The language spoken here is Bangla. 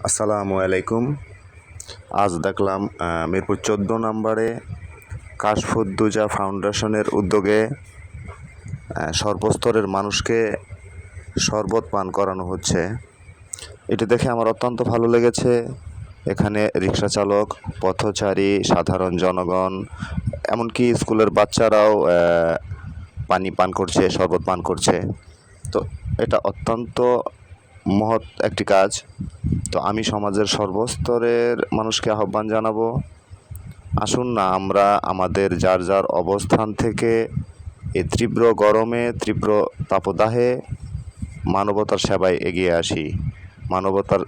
আসসালামু আলাইকুম। আজ দেখলাম মিরপুর 14 নম্বরে কাশফুদ্দুজা ফাউন্ডেশনের উদ্যোগে সর্বস্তরের মানুষকে শরবত পান করানো হচ্ছে। এটি দেখে আমার অত্যন্ত ভালো লেগেছে। এখানে রিক্সা চালক, পথচারী, সাধারণ জনগণ, এমনকি স্কুলের বাচ্চারাও পানি পান করছে, শরবত পান করছে। তো এটা অত্যন্ত মহৎ একটি কাজ। তো আমি সমাজের সর্বস্তরের মানুষকে আহ্বান জানাবো, আসুন না আমরা আমাদের যার যার অবস্থান থেকে এই তীব্র গরমে, তীব্র তাপদাহে মানবতার সেবায় এগিয়ে আসি। মানবতার